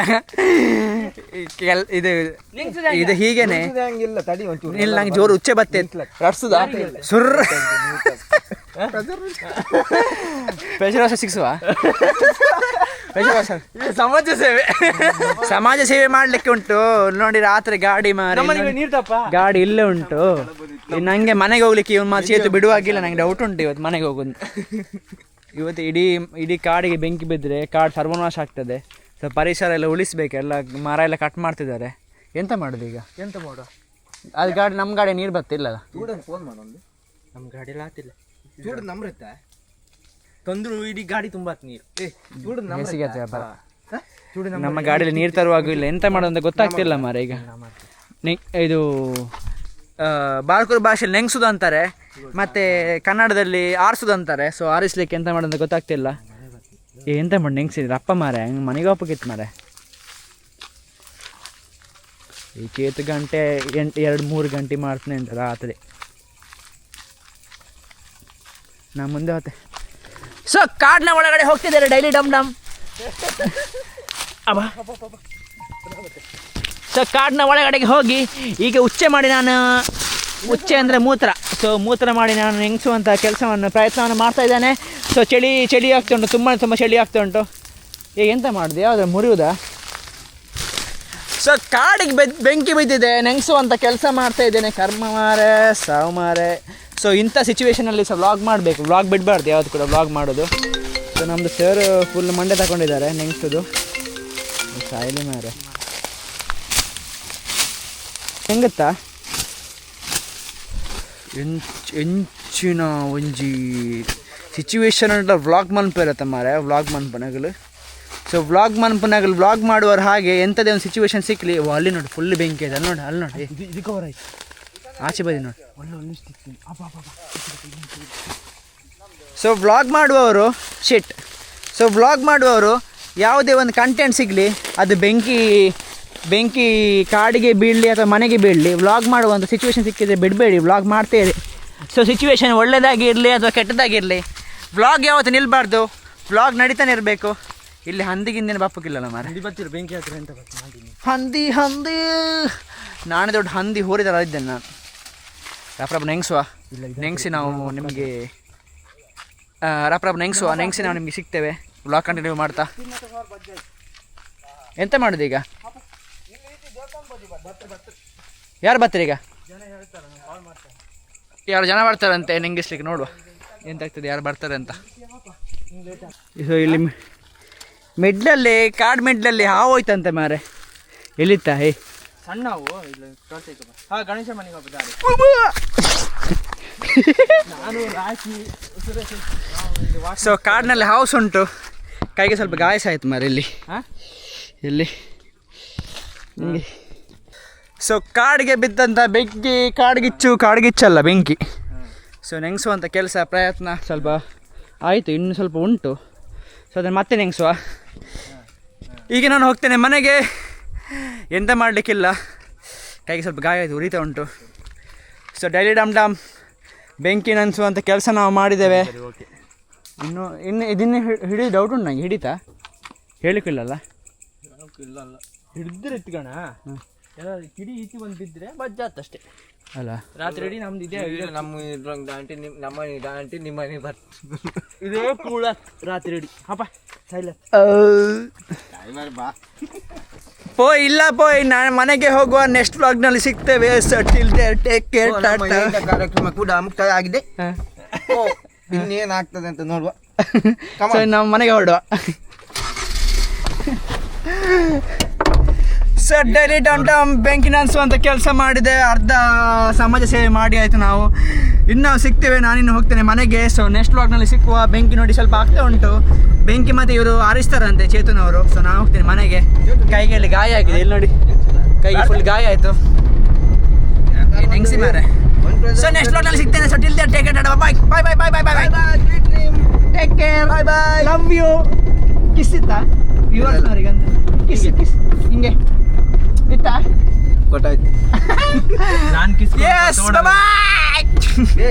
ಇದು ಹೀಗೇನೆ ಇಲ್ಲ. ನಂಗೆ ಜೋರು ಉಚ್ಚೆ ಬತ್ತೆ ರಡ್ಸುದ ಸುರ್ ಪ್ರೆಷರ್ ಸಿಕ್ಸುವ ಸಮಾಜ ಸೇವೆ ಮಾಡ್ಲಿಕ್ಕೆ ಉಂಟು ನೋಡಿ. ರಾತ್ರಿ ಗಾಡಿ ಗಾಡಿ ಇಲ್ಲೇ ಉಂಟು. ನಂಗೆ ಮನೆಗೆ ಹೋಗ್ಲಿಕ್ಕೆ ಇವನು ಮಾತು ಸೇತು ಬಿಡುವಾಗಿಲ್ಲ. ನಂಗೆ ಡೌಟ್ ಉಂಟು ಇವತ್ತು ಮನೆಗೆ ಹೋಗೋದು. ಇವತ್ತು ಇಡೀ ಕಾಡಿಗೆ ಬೆಂಕಿ ಬಿದ್ದರೆ ಕಾಡು ಸರ್ವನಾಶ ಆಗ್ತದೆ. ಸೊ ಪರಿಸರ ಎಲ್ಲ ಉಳಿಸ್ಬೇಕು. ಎಲ್ಲ ಮರ ಎಲ್ಲ ಕಟ್ ಮಾಡ್ತಿದ್ದಾರೆ. ಎಂತ ಮಾಡೋದು ಈಗ? ಎಂತ ಮಾಡೋ ಅದು ಗಾಡಿ, ನಮ್ಮ ಗಾಡಿ ನೀರು ಬರ್ತಿಲ್ಲ. ಫೋನ್ ಮಾಡೋದು, ನಮ್ಮ ಗಾಡಿ ಎಲ್ಲ ಆತಿಲ್ಲ. ಚೂಡು ನಮ್ರತ್ತೆ ತಂದ್ರು ಇಡೀ ಗಾಡಿ ತುಂಬ ನೀರು. ನಮ್ಮ ಗಾಡಿಯಲ್ಲಿ ನೀರು ತರುವಾಗ ಇಲ್ಲ. ಎಂತ ಮಾಡೋದು ಅಂತ ಗೊತ್ತಾಗ್ತಿಲ್ಲ ಮಾರ. ಈಗ ಇದು ಬಾರ್ಕೂರು ಭಾಷೆಯಲ್ಲಿ ನೆಂಗ್ಸುದು ಅಂತಾರೆ, ಮತ್ತು ಕನ್ನಡದಲ್ಲಿ ಆರಿಸೋದು ಅಂತಾರೆ. ಸೊ ಆರಿಸ್ಲಿಕ್ಕೆ ಎಂತ ಮಾಡೋದು ಅಂತ ಗೊತ್ತಾಗ್ತಿಲ್ಲ. ಎಂತ ಮಾಡಿ ನೆಂಗ್ಸಿದ್ರೆ ಅಪ್ಪ ಮಾರೆ, ಹಂಗೆ ಮನೆಗೆ ಹೋಗ್ಬೇಕಿತ್ತು ಮಾರೆ. ಈ 7 ಗಂಟೆ 2-3 ಗಂಟೆ ಮಾಡ್ತೀನಿ ಅಂತ ರಾತ್ರಿ ನಾ ಮುಂದೆ ಹೋತೆ. ಸೊ ಕಾಡಿನ ಒಳಗಡೆ ಹೋಗ್ತಿದ್ದಾರೆ ಡೈಲಿ ಡಮ್ ಅಬ್ಬಾ. ಸೊ ಕಾಡಿನ ಒಳಗಡೆಗೆ ಹೋಗಿ ಈಗ ಉಚ್ಚೆ ಅಂದರೆ ಮೂತ್ರ. ಸೊ ಮೂತ್ರ ಮಾಡಿ ನಾನು ನೆಂಗಿಸುವಂಥ ಪ್ರಯತ್ನವನ್ನು ಮಾಡ್ತಾ ಇದ್ದಾನೆ. ಸೊ ಚಳಿ ಆಗ್ತಾ ಉಂಟು, ತುಂಬ ಚಳಿ ಆಗ್ತಾ ಉಂಟು. ಈಗ ಎಂತ ಮಾಡಿದೆ, ಯಾವುದ್ರ ಮುರಿಯುವುದಾ? ಸೊ ಕಾಡಿಗೆ ಬೆಂಕಿ ಬಿದ್ದಿದೆ, ನೆಂಗಿಸುವಂಥ ಕೆಲಸ ಮಾಡ್ತಾ ಇದ್ದೇನೆ. ಕರ್ಮ ಮಾರೆ, ಸಾವು ಮಾರೆ. ಸೊ ಇಂಥ ಸಿಚುವೇಷನಲ್ಲಿ ವ್ಲಾಗ್ ಮಾಡಬೇಕು, ವ್ಲಾಗ್ ಬಿಡಬಾರ್ದು ಯಾವುದು ಕೂಡ ವ್ಲಾಗ್ ಮಾಡೋದು. ಸೊ ನಮ್ಮದು ಸರ್ ಫುಲ್ ಮಂಡೆ ತಗೊಂಡಿದ್ದಾರೆ ನೆಂಗಿಸೋದು. ಸಾಯಿಲಿ ಮಾರೆ, ಹೆಂಗತ್ತಾ ಎಂಚಿನ ಒಂಜಿ ಸಿಚುವೇಶನ್ ಉಂಟು. ವ್ಲಾಗ್ ಮನ್ಪಿರತ್ತೆ ಮಾರೆ, ವ್ಲಾಗ್ ಮನ್ಪನಗಳು. ಸೊ ವ್ಲಾಗ್ ಮನ್ಪನಗಳು ವ್ಲಾಗ್ ಮಾಡುವವರು ಹಾಗೆ ಎಂಥದೇ ಒಂದು ಸಿಚುವೇಶನ್ ಸಿಕ್ಕಲಿ. ಅಲ್ಲಿ ನೋಡಿ ಫುಲ್ ಬೆಂಕಿ ಇದೆ, ಅಲ್ಲಿ ನೋಡಿ, ಅಲ್ಲಿ ನೋಡಿ, ರಿಕವರ್ ಆಯ್ತು. ಆಚೆ ಬದಿ ನೋಡಿ. ಸೊ ವ್ಲಾಗ್ ಮಾಡುವವರು ಯಾವುದೇ ಒಂದು ಕಂಟೆಂಟ್ ಸಿಗಲಿ, ಅದು ಬೆಂಕಿ ಕಾಡಿಗೆ ಬೀಳಲಿ ಅಥವಾ ಮನೆಗೆ ಬೀಳಲಿ, ವ್ಲಾಗ್ ಮಾಡುವಂಥ ಸಿಚುವೇಶನ್ ಸಿಕ್ಕಿದರೆ ಬಿಡಬೇಡಿ, ವ್ಲಾಗ್ ಮಾಡ್ತಾ ಇರಿ. ಸೊ ಸಿಚುವೇಶನ್ ಒಳ್ಳೆಯದಾಗಿರಲಿ ಅಥವಾ ಕೆಟ್ಟದಾಗಿರಲಿ, ವ್ಲಾಗ್ ಯಾವತ್ತು ನಿಲ್ಲಬಾರ್ದು, ವ್ಲಾಗ್ ನಡೀತಾನೆ ಇರಬೇಕು. ಇಲ್ಲಿ ಹಂದಿಗಿಂದಿನ ಬಾಪಕ್ಕಿಲ್ಲಲ್ಲ ಮಾರೆ. ಬೆಂಕಿ ಹತ್ರ ಎಂತ ಹಂದಿ ನಾನೇ ದೊಡ್ಡ ಹಂದಿ ಹೋರಿದಲ್ಲ ಇದ್ದೇನೆ ನಾನು. ರಪ್ರಭ ನೆಂಗ್ಸಿ ನಾವು ನಿಮಗೆ ನೆಂಗ್ಸಿ ನಾವು ನಿಮಗೆ ಸಿಗ್ತೇವೆ. ವ್ಲಾಗ್ ಕಂಟಿನ್ಯೂ ಮಾಡ್ತಾ. ಎಂತ ಮಾಡೋದು ಈಗ? ಯಾರು ಬರ್ತಾರೆ ಈಗ? ಯಾರು ಜನ ಬರ್ತಾರಂತೆ ನೆಂಗಿಸ್ಲಿಕ್ಕೆ. ನೋಡುವ ಎಂತಾಗ್ತದೆ, ಯಾರು ಬರ್ತಾರೆ ಅಂತ. ಸೊ ಇಲ್ಲಿ ಕಾಡು ಮಿಡ್ಲಲ್ಲಿ ಹಾವು ಹೋಯ್ತಂತೆ ಮಾರೆ. ಎಲ್ಲಿತ್ತ? ಸಣ್ಣ ಹಾವು. ಗಣೇಶ ಮನೆಗೆ ಹೋಗ್ತಾರೆ. ಸೊ ಕಾಡಿನಲ್ಲಿ ಹೌಸ್ ಉಂಟು. ಕೈಗೆ ಸ್ವಲ್ಪ ಗಾಯಸ ಆಯ್ತು ಮಾರೆ. ಇಲ್ಲಿ ಸೊ ಕಾಡಿಗೆ ಬಿದ್ದಂಥ ಬೆಂಕಿ ಕಾಡ್ಗಿಚ್ಚಲ್ಲ ಬೆಂಕಿ. ಸೊ ನೆನೆಸುವಂಥ ಕೆಲಸ ಪ್ರಯತ್ನ ಸ್ವಲ್ಪ ಆಯಿತು, ಇನ್ನು ಸ್ವಲ್ಪ ಉಂಟು. ಸೊ ಅದನ್ನು ಮತ್ತೆ ನೆನೆಸುವ. ಈಗ ನಾನು ಹೋಗ್ತೇನೆ ಮನೆಗೆ. ಎಂತ ಮಾಡಲಿಕ್ಕಿಲ್ಲ, ಕೈಗೆ ಸ್ವಲ್ಪ ಗಾಯ ಆಯಿತು, ಉರಿತಾ ಉಂಟು. ಸೊ ಡೈಲಿ ಡಮ್ ಬೆಂಕಿ ನೆನೆಸುವಂಥ ಕೆಲಸ ನಾವು ಮಾಡಿದ್ದೇವೆ. ಇನ್ನು ಇದನ್ನೇ ಹಿಡಿದು ಡೌಟ್ ಉಂಟು ನಂಗೆ, ಹಿಡಿತಾ ಹೇಳಿಕ್ಕಿಲ್ಲಲ್ಲ. ಹಿಡಿದ್ರೆ ಇಟ್ಕಣ ಕಿಡಿ ಈಚೆ ಬಂದು ಬಿದ್ದರೆ ಬಜ್ಜಾತಷ್ಟೇ ಅಲ್ಲ. ರಾತ್ರಿ ಇಡೀ ನಮ್ದು ಇದೆ ನಮ್ಮ ದಾಂಟಿ ನಮ್ಮ ದಾಂಟಿ ನಿಮ್ಮನೆ ಇದೇ ಕೂಳ ರಾತ್ರಿ ಇಡೀ ಅಪ್ಪ ಸೈಲ ಬಾ ಇಲ್ಲ ನಾನು ಮನೆಗೆ ಹೋಗುವ. ನೆಕ್ಸ್ಟ್ ವ್ಲಾಗ್ನಲ್ಲಿ ಸಿಗ್ತೇವೆ. Take care, tata. ಕಾರ್ಯಕ್ರಮ ಕೂಡ ಮುಕ್ತಾಯ ಆಗಿದೆ. ಇನ್ನೇನಾಗ್ತದೆ ಅಂತ ನೋಡುವ. ಸೊ ನಾವು ಮನೆಗೆ ಹೊರಡುವ. ಸರ್ ಡೈಲಿ ಡಮ್ ಬೆಂಕಿ ನೆನೆಸುವಂಥ ಕೆಲಸ ಮಾಡಿದೆ. ಅರ್ಧ ಸಮಾಜ ಸೇವೆ ಮಾಡಿ ಆಯಿತು. ನಾವು ಇನ್ನೂ ಸಿಗ್ತೇವೆ. ನಾನಿನ್ನು ಹೋಗ್ತೇನೆ ಮನೆಗೆ. ಸೊ ನೆಕ್ಸ್ಟ್ ವ್ಲಾಗ್ನಲ್ಲಿ ಸಿಕ್ಕುವ. ಬೆಂಕಿ ನೋಡಿ ಸ್ವಲ್ಪ ಆಗ್ತಾ ಉಂಟು ಬೆಂಕಿ, ಮತ್ತು ಇವರು ಆರಿಸ್ತಾರಂತೆ ಚೇತನ್ ಅವರು. ಸೊ ನಾನು ಹೋಗ್ತೇನೆ ಮನೆಗೆ. ಕೈಗೆ ಅಲ್ಲಿ ಗಾಯ ಆಗಿದೆ, ಇಲ್ಲಿ ನೋಡಿ ಕೈಗೆ ಫುಲ್ ಗಾಯ ಆಯಿತು. ನೆಂಗ್ಸಿ ಮಾರೆ. ಸೊ ನೆಕ್ಸ್ಟ್ ವ್ಲಾಗ್ನಲ್ಲಿ ಸಿಗ್ತೇನೆ. So till there take care, tata, bye bye bye bye bye bye bye. Take care, bye bye, love you. Kiss ಇತ್ತಾ ವ್ಯೂವರ್ಸ್ನವರಿಗಂತ? ಕಿಸ್ ಹಿಂಗೆ ಇತ್ತಾ? ಗೊತ್ತಾಯ್ತು. ನಾನು ಕಿಸ್ Yes, bye bye.